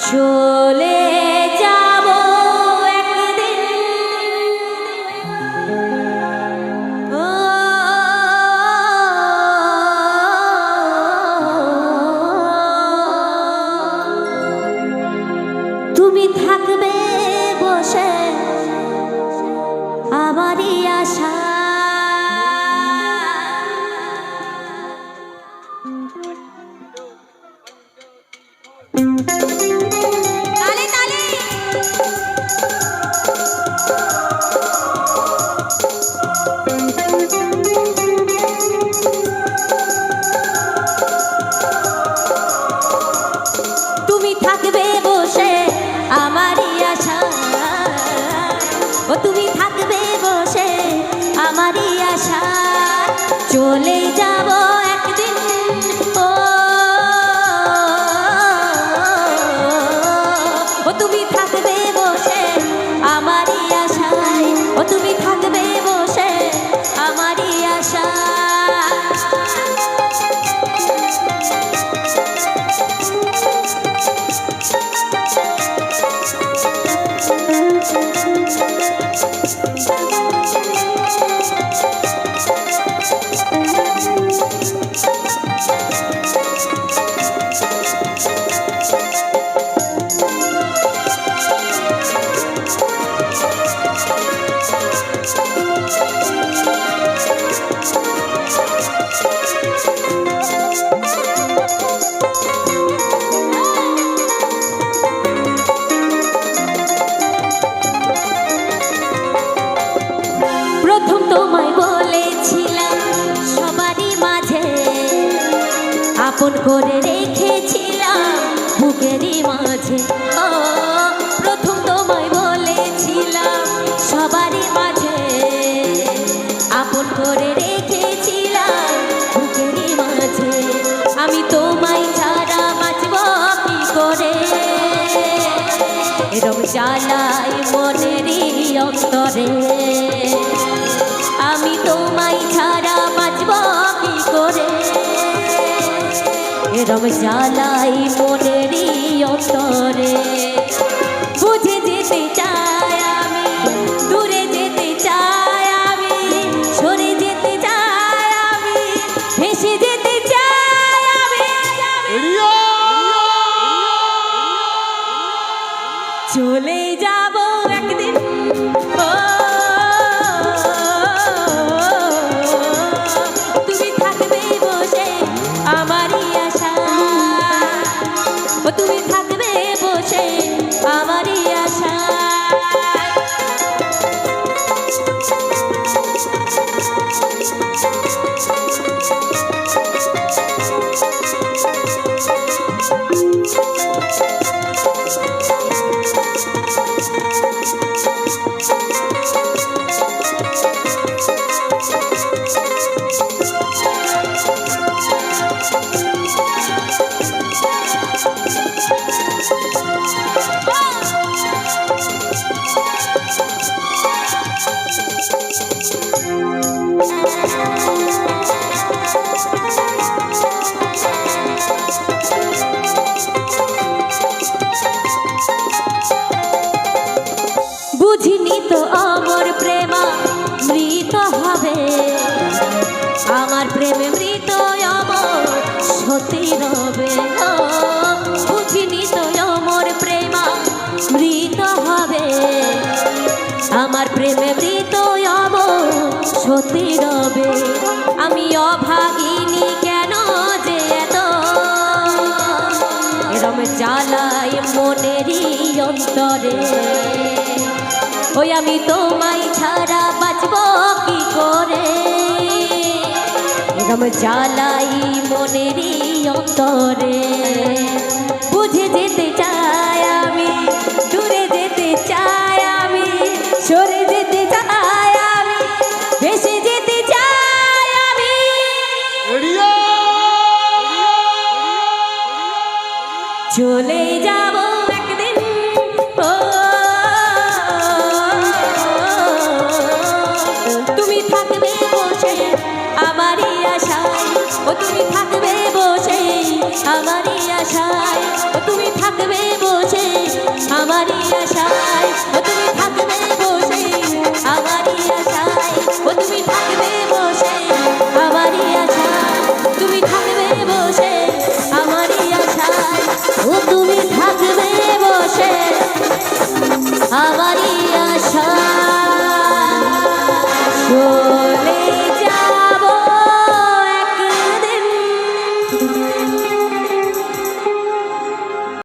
চলে যাব একদিন তুমি থাকবে বসে আমারই আশা তুমি থাকবে বসে আমারই আশা ও তুমি থাকবে বসে আমারই আশা চলে যাব একদিন ও তুমি থাকবে বসে আমারই আশায় ও তুমি থাকবে বসে আমারই আশা প্রথম তোমায় বলেছিলাম সবারই মাঝে আপন করে রেখেছিলাম বুকেরই মাঝে ও প্রথম তোমায় বলেছিলাম সবারই মাঝে আপন করে রেখেছিলাম বুকেরই মাঝে আমি তোমায় ছাড়া বাঁচব কি করে এরম জ্বালাই মনেরই অন্তরে আমি তোমায় ছাড়া বাঁচব কি করে এরম জ্বালাই মনেরই অন্তরে বুঝে যেতে চাই আমি দূরে যেতে চাই আমি সরে যেতে চাই আমি ভেসে যেতে চাই আমি চলে যাব একদিন তুমি থাকবে বসে আমারই আশা ও তুমি থাকবে বসে আমারই আশা বুঝিনি তো অমর প্রেমা মৃত হবে আমার প্রেমে মৃত অমর সতী রবে বুঝিনি তো অমর প্রেমা মৃত হবে আমার প্রেমে মৃত অমর সতী রবে আমি অভাগিনী কেন যে এত এরম জ্বালাই মনেরই অন্তরে ওই আমি তোমায় ছাড়া বাঁচব কি করে এরম জ্বালাই মনেরই অন্তরে বুঝে যেতে চাই আমি দূরে যেতে চাই আমি সরে যেতে চাই আমি ভেসে যেতে চাই আমি চলে যাব একদিন তুমি থাকবে বসে আমারই আশায় ও তুমি থাকবে